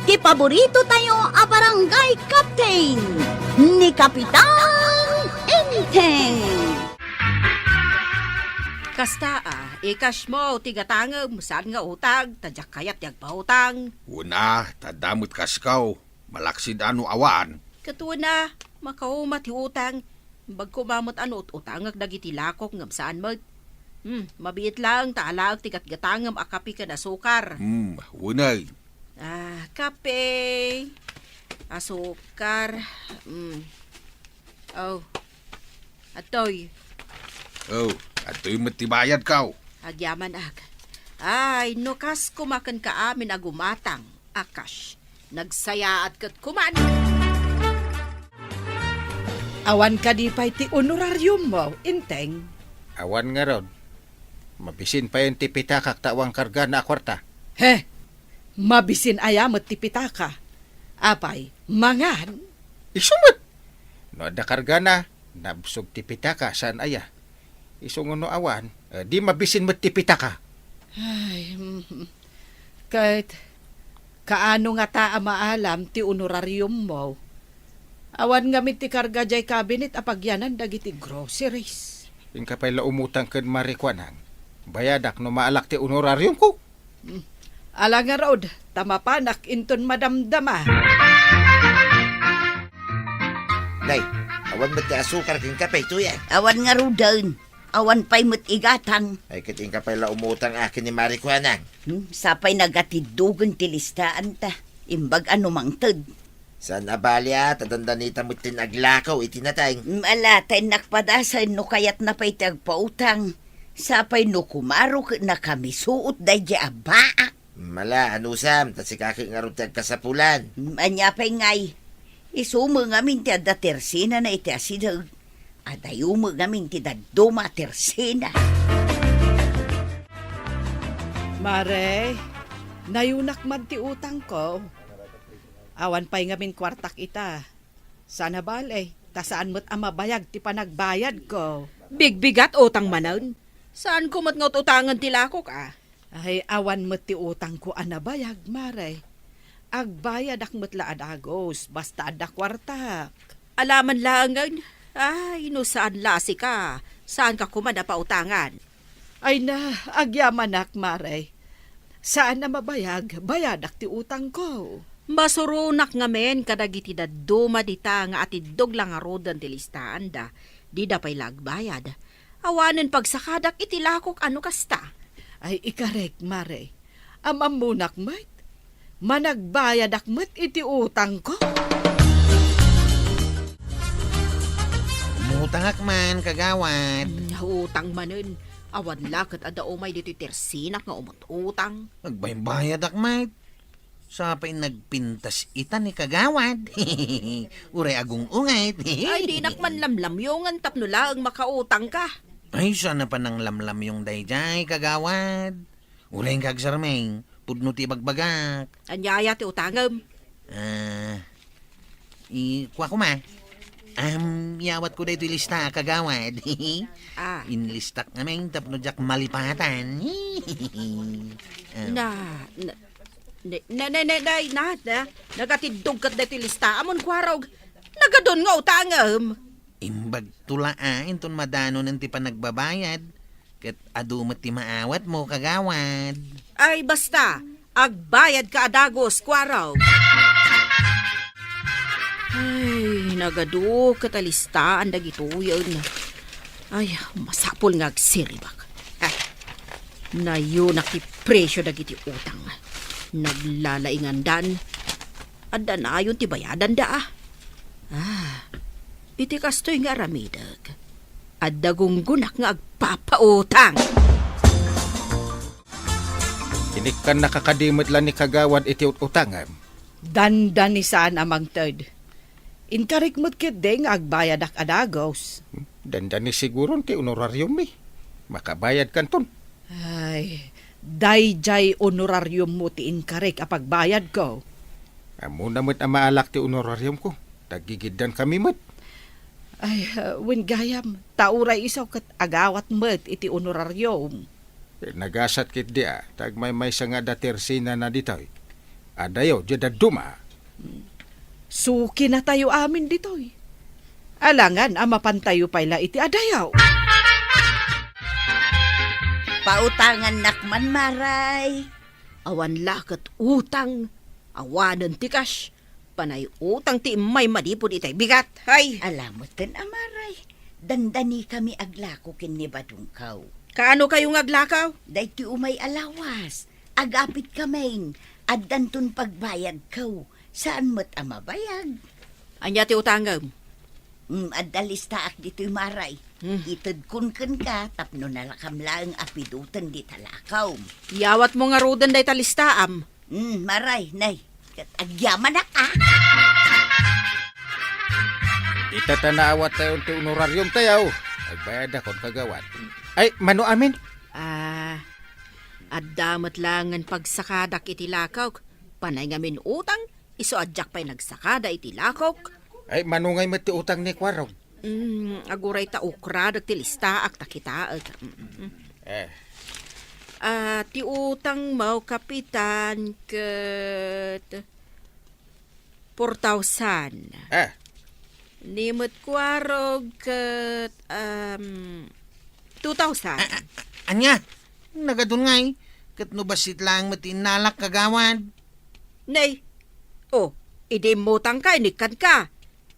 ti paborito tayo a barangay captain ni Kapitan Enteng. Kasta ikash mo, tigatangam, saan nga utang, tadyak kayat yag pautang. Una, tadamot kaskaw. Malaksid ano awan. Katuwa na, makaumat utang. Bagkumamot ano utangag dagiti lakok ngam saan mo. Mabiit lang, taalaag tigat gatangam akapi ka na sukar. Unay. Kape. Asukar. Oh. Atoy. Oh, ato'y matibayad kaw. Agyaman ag. Ay, nukas kumakan ka amin agumatang. Akash. Nagsaya at kat kuman. Awan ka di pa'y ti honorarium mo, Inteng. Awan nga ron. Mabisin pa yung tipita kaktawang karga na kwarta. He, mabisin ayamot ti pitaka. Apay, mangan. Isumot! No da karga na, nabsog tipita ka saan aya. Isungon no awan, di mabisin mo tipita ka. Ay, kahit kaano nga taa maalam ti honorarium mo. Awan nga ti karga jay cabinet apagyanan dagiti groceries. Yung kapay laumutang kan marikwanang. Bayadak no maalak ti honorarium ko. Ala nga raod, tamapanak inton madamdama. Nay, awan mo ti asukar king kapay tuyan. Awan nga rudan, awan pa'y igatang. Ay kating kapay la umutang akin ni Marikuanang. Sapay nagatidugan ti listaan ta. Imbag ano mang ted. Saan abalya, tadandanita mo tinaglakaw itinatay. Alatay nakpadasan no kayat na pa'y tagpautang. Sapay no kumaro na kami suot day di abaa. Mala, anusam, tas ikaki nga rin kasapulan. Anya pa'y ngay. Isumo ngamin ti adda tersina na iti asidag. Adayumo ngamin ti daduma tersina. Mare, nayunak man ti utang ko. Awan pa'y ngamin kwartak ita. Sana balay, tasaan mo't amabayag ti panagbayad ko. Bigbigat utang manon. Saan ko matngot utangan ti lakok Ay, awan mo't ti utang ko anabayag, mare. Agbayad ak mo't laadagos, basta ada kwartak. Alaman langan. Ay, no saan lasi ka? Saan ka kumana pa utangan? Ay na, agyamanak, mare. Saan na mabayag, bayadak ti utang ko. Masurunak nga men kadagiti daduma dita nga atidog lang nga rodan ti listaan da. Di da pa'y lagbayad. Awanen pagsakadak itilakok ano kasta. Ay, ikarek, mare. Amamunak, mate. Managbayad akmat iti utang ko. Umutangak man, kagawad. Utang manen. Awan lakat ada umay dito tersinak nga umutang. Nagbaybayad akmat. Sapay nagpintas ita ni kagawad. Uray agong ungay. Ay, di nakman lamlamyongan tapno laang makautang ka. Ay, sana pa nang lamlam yung dayjay, kagawad. Uray kagsarmeng, pudno ti bagbagak. Anyaya ti utangam. Kuha ko ma. Yawat ko dito lista, kagawad. Inlistak namin, tapno jak malipatan. Nagatidog kat dito lista. Amon kwarog, nagadon nga utangam. Imbag tula inton madano ng ti panagbabayad. Kat adumat ti maawat mo, kagawad. Ay, basta, agbayad ka adagos, kwaraw. Ay, nagado katalistaan dagito yun. Ay, masapol nga agsiribak. Nayo nakipresyo dagiti utang. Naglalaingan dan. Adda na yun ti bayadan da. Iti kastoy nga ramidag. Adda gunggunak nga agpapautang. Inik ka nakakadimot lang ni kagawad iti utangan. Dandan ni saan amang third. Inkarik mo't kit ding agbayad ak adagos. Dandan ni siguro ti honorarium mi. Makabayad kanton. Ay, dayjay honorarium mo ti inkarik apagbayad ko. Amo na mo't amaalak ti honorarium ko. Tagigiddan kami mo't. Ay, when gayam, tauray isaw kat agawat mo't iti honorarium. Nagasat kit dia, tagmay-may nga da tersina na ditoy. Adayo, jada duma. Suki na tayo amin ditoy. Alangan, mapantayo pala iti adayaw. Pautangan nakman, Maray. Awan lakat utang. Awanan ti cash. Panay utang ti may madipod itay bigat. Hay! Alamutin, Amaray. Dandani kami aglako kin ni Badungkaw. Kaano kayong aglakaw? Day ti umay alawas. Agapit kamain. At dantun pagbayad kaw. Saan mo't amabayag? Anya ti utangam. At dalistaak dito'y Maray. Itad kun ka, tapno nalakam lang apidutan di talakaw. Yawat mo nga rodan day talistaam. Maray, nay. Agyaman na ka. Itatanawat tayo ti honoraryum tayo. Agbayad akong kagawad. Ay, mano amin? At damat langan pagsakadak iti lakaw. Panay ngamin utang, iso adyak pa'y nagsakada iti lakaw. Ay, manungay mati utang ni Kwarog. Aguray ta ukra, ti listaak takitaag. Ti utang mo, kapitan, kat 4,000. Nimot Kwarog, kat 2,000. Anya, nagadun ngay. Kat no basit lang matinalak kagawad. Nay, idi mutang ka, inikan ka.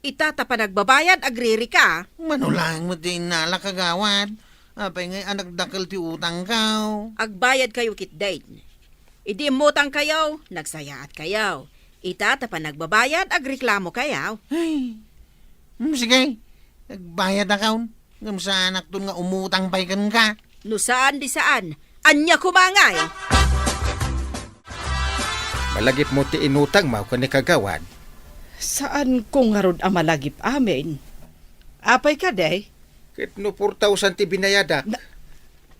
Itata pa nagbabayad, agriri ka. Manulang matinalak kagawad. Apay ngay anak dakal ti utang kaw. Agbayad kayo kitdain. Idi mutang kayo, nagsayaat kayo. Itata pa nagbabayad, agreklamo kayo. Ay, sige. Nagbayad na kaw. Ngam sa anak dun nga umutang pay kan ka. No saan di saan, anya kumangay. Malagip mo ti inutang mo ka ni kagawad. Saan kung harod malagip amin? Apay ka, day? Kit no 4,000 ti binayadak.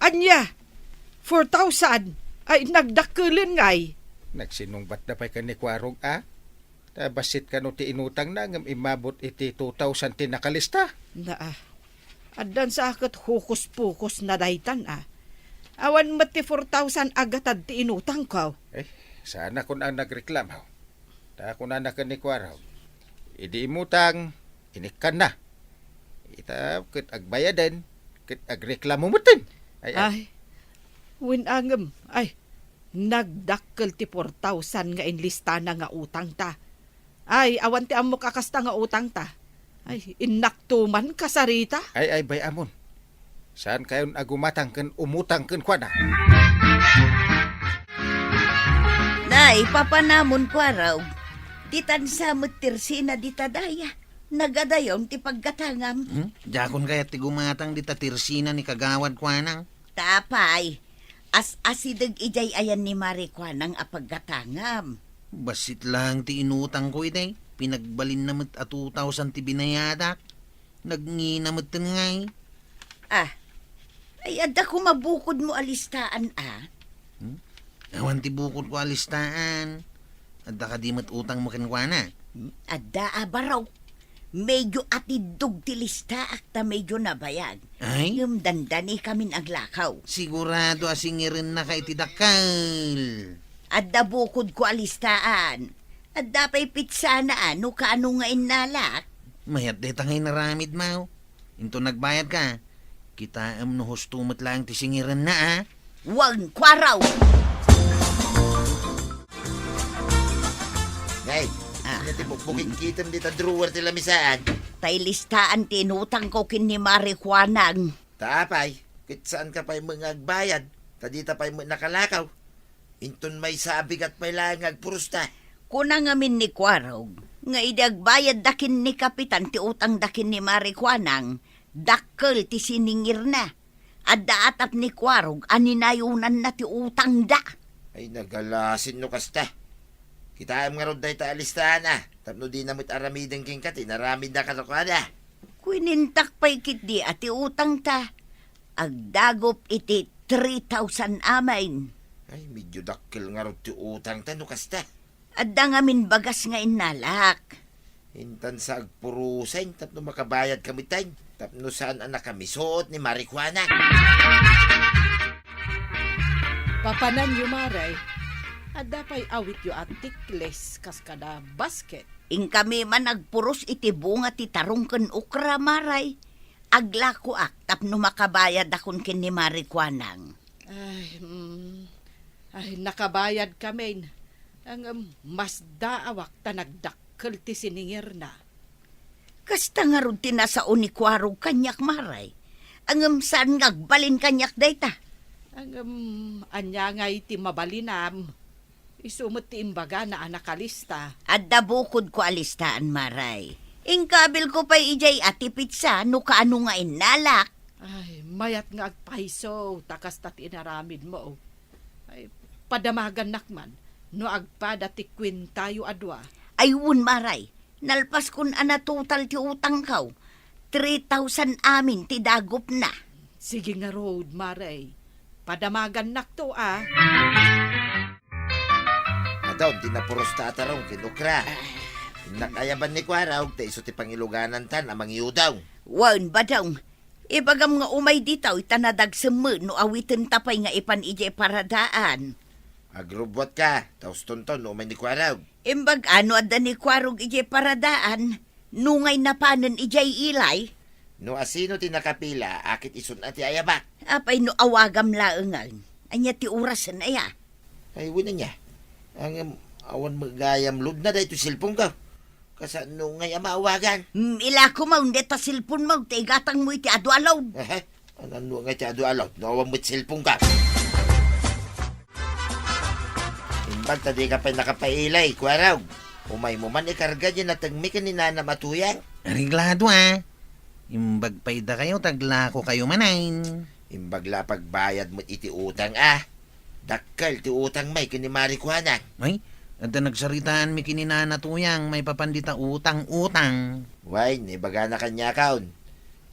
Anya, 4,000 ay nagdakulin ngay. Nagsinungbat na pa'y ka ni Kwarog, Tabasit ka no ti inutang na ngam imabot iti 2,000 ti nakalista. Adan sa akat hukus-pukus na daytan, Awan mati 4,000 agatad ti inutang ko. Sana kung ang nagreklamo. Ta kung na ka ni Kwarog. Idi imutang, inikan na. Ita, kit agbayadan, kit agreklamo mo tin. Winangam, nagdakkel ti 4,000 nga inlista na nga utang ta. Awan ti amok akasta nga utang ta. Inaktuman kasarita. Ay, bayamon. Saan kayon agumatang kan umutang kan kwa na? Nay, papanamon Kwaraw. Ditan sa mutirsi na ditadaya. Nagadayon ti paggatangam. Jakon kaya ti gumatang di tatirsina ni kagawad kwanang. Tapay, as-asidag ijay ayan ni Mari Kwanang apaggatangam. Basit lang ti inutang ko iday. Pinagbalin na at 2,000 ti binayadak. Nagnginamot ngay. Ay adda ko mabukod mo alistaan, Awan ti bukod ko alistaan. Adda ka di utang mo kenkwana. Adda abaraw. Medyo atidog ti lista akta medyo nabayag. Ay? Yung dandani kamin aglakaw. Sigurado asingirin na kay tidakal. Adda bukod ko alistaan. Adda pa'y pitsa na ano kaano nga inalak. Mayat deta ngay naramid mau. Into nagbayad ka. Kita no hustumot lang ti singirin na Wag Kwaraw! Ngay, ti bukbukin kitam dita drawer ti lamisaan. Tay listaan tinutang ko kin ni Mari Kwanang. Tapay, kit saan ka pa'y mga agbayad. Tadita pa'y nakalakaw. Inton may sabig at may lang agpurusta. Kuna ngamin ni Kwaraw, nga idagbayad dakin ni Kapitan ti utang dakin ni Mari Kwanang, dakkel ti siningir na. Adda atap ni Kwarog, aninayunan na ti utang da. Ay nagalasin no kasta. Kita nga rod day ta alistahan Tapno di namit aramideng king kati, naramid na katakada. Kuinintak pa'y kit di ati utang ta. Agdagop iti 3,000 amain. Ay medyo dakkel nga rod ti utang ta no kasta. Adda nga min bagas nga inalak. Intan sa agpurusain, tapno makabayad kami tayo. Tapno saan anak kami suot ni Marikwana. Papanan yung Maray. At dapay awit yu atikles kas kada basket. Ing kami man nagpuros iti bunga ti tarong ken ukra maray. Aglako ak tapno makabayad akon ken ni Mari Kuanang. Ay, nakabayad kami. Ang mas daawak ta nagdakkel ti siningir na. Kasta nga ron tinasao ni Kwarog kanyak maray. Ang saan ngagbalin kanyak dayta. Ang anya nga iti mabalinam. Isumot ti imbaga na anakalista. Adda bukod ko alistaan maray. Ingkabil ko pa ijay ati pizza no kaano nga inalak. Ay, mayat nga agpaiso, takas tat inaramid mo. Ay, padamagan nakman, no agpada ti kwintayo adwa. Ayun maray, nalpas kun ana total ti utang kaw. 3,000 amin ti dagop na. Sige nga road, maray. Padamagan nakto ah. Adaw, di na puros tatarong kinukra. Nakayaban ni Kwaraw, ta iso ti pangiluganan tan amang iyudaw. Wan ba daw? Ibagam nga umay ditaw itanadag semu no awitin tapay nga ipan ije paradaan. Agrubwat ka, taos tonton, umay ni Kwaraw. Imbag ano adda ni Kwarog ije paradaan. Nungay na panen ijay ilay. No asino ti nakapila, akit isun ati ayabak. Apay no awagam laengan. Anya ti orasan aya. Ay, wala niya. Ang awan magayam lud na dahi ito silpong ka. Kasano ngay maawagan? Ila ko maun deta silpon mo. Tigatang mo iti adwalaw. Ano ngay ti adu alaw? Nawawan mo't silpong ka. Imbag tadi ka pa nakapailay, Kwaraw. Umay mo man ikarga dyan na tagmi ka ni Nana Matuyang. Ariglado Imbag payda kayo, taglako kayo manain. Imbag la pagbayad mo iti utang ah. Dakkal ti utang may kini Mari Kuanang. Ay, at nagsaritaan mi kininanatuyang may papandita utang-utang. Way, nibaga na kanya kaon.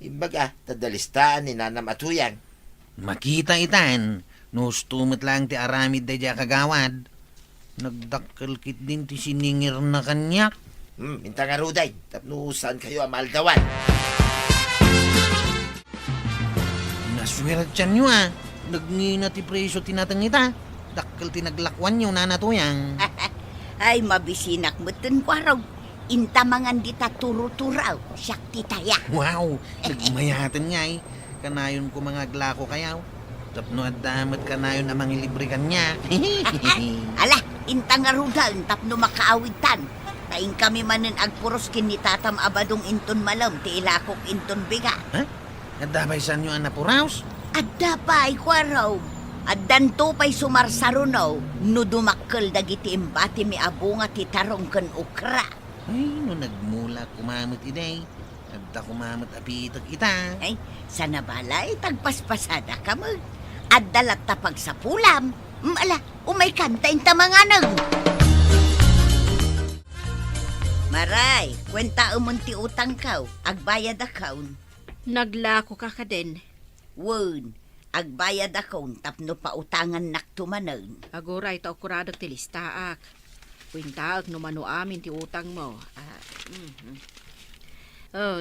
Imbag tadalistaan ni Nana Matuyang. Makita itan, nustumot lang ti aramid da dya kagawad. Nagdakkel kit din ti siningir na kanyak. Minta nga ruday. Tapno saan kayo amaldawan? Naswertyan nyo Nagngina ti presyo tinatangita. Dakkel ti naglakwan nyo nanatuyang. Ay mabisinak mo tin Kwarog. Intamangan dita turo-turaw. Siyak titaya. Wow, nagmayatan nga Kanayon ko mga glako kayaw. Tapno at damat kanayon na mangilibre kanya. Ala, intang arudal, tapno makaawid tan. Taing kami manen agpuros kinitatam abadong inton malam, ti ilakok inton biga. At dabay saan nyo anapuraos? Adda pa ay Kwarog. Addan to pa'y sumarsarunaw, no dumakkel dagiti imbati mi abunga ti tarong ken ukra. Ay, no nagmula kumamot iday. Adda kumamot apitak ita. Ay, sana balay, tagpaspasada ka mo. Addalat tapag sa pulam. Ala, umay kanta yung tamanganang. Maray, kwenta umunti utang kaw, agbayad akaun. Naglako ka ka din. Wun, agbayad akaun, tapno pa utangan naktumanan. Aguray ta okuradag ti listaak. Kwintaak no mano amin ti utang mo.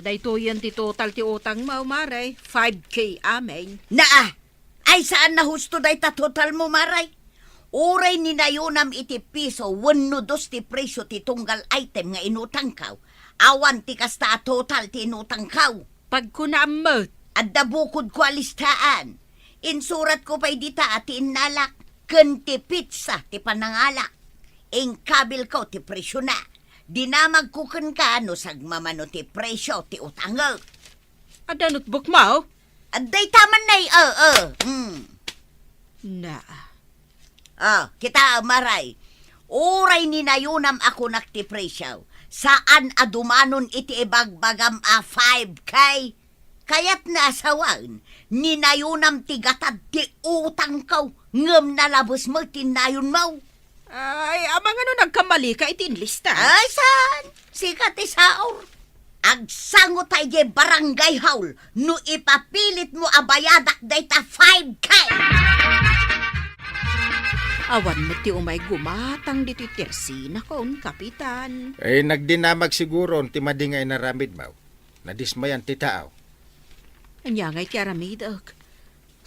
Dayto yan ti total ti utang mo, maray. 5K amin. Naa, ay saan na husto day ta total mo, Maray? Uray ni nayunam iti piso, 1 ti presyo ti tunggal item nga inutang kaw. Awan ti kasta a total ti inutang kaw. Pag kunamot, Adda bukod ko alistaan. Insurat ko pa'y dita at inalak. Ken ti pizza ti panangalak. Ingkabil ko ti presyo na. Dinamag ko ken ka no sagmamano ti presyo ti utangag. ada notebook mo? Adday taman nay, Na, kita Maray. Uray ni nayunam ako nakti presyo. Saan adumanon iti ibagbagam 5K? Kayat na asawan, ninayunam tigatad ti utang kaw, ngem nalabos mo tinayon mo. ay, amang ano nagkamali ka itinlista? Ay, saan? Sikat isaor. Agsango tayo di barangay haul, no ipapilit mo abayadak dayta 5K. Awan mo ti umay gumatang dito tersina kon, kapitan. Ay, nagdinamag siguro, ti madingay na ramid mo. Nadismayan ti tao. Anya ngay ti aramidak.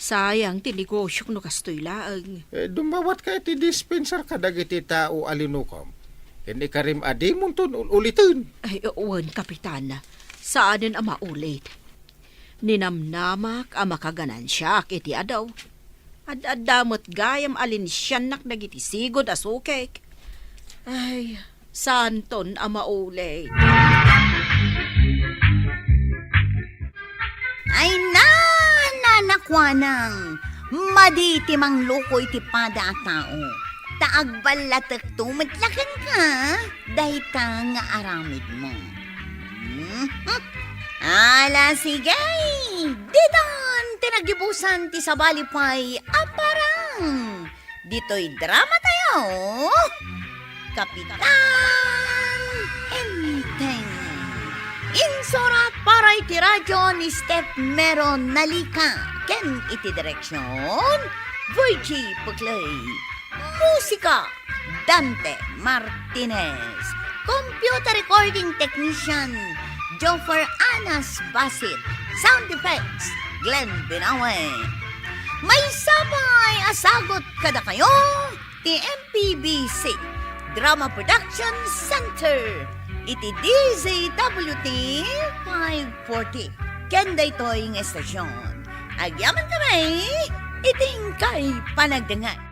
Sayang ti negosyo no kastoy laang. Dumawat ka iti dispenser ka dagiti tao alinukom. Hindi ka rin adimon ton ulitin. Ay, uwan, kapitan. Saanin ang maulit? Ninamnamak ang makaganansya iti adaw. Ad-adamot gayam alin siyanak nagiti sigod asukek. Ay, santon ang maulit. Ay nanakwanang, maditi mang loko iti pada a tao. Taagbalatek tumitlakan ka, dahita nga aramid mo. Ala sige, didan tinagibusan ti sabalipay aparang. Dito'y drama tayo, Kapitan Enteng. Insurat para iti radyo ni Steph Meron Nalika. Ken iti direksyon, Virgie Puglay. Musika, Dante Martinez. Computer recording technician, Joffer Anas Basit. Sound effects, Glenn Binawe. May sabay asagot kada kayo, ti MPBC Drama Production Center. Iti DZWT 540. Kenda ito'y estasyon. Agyaman kami, iting kay panagdangan.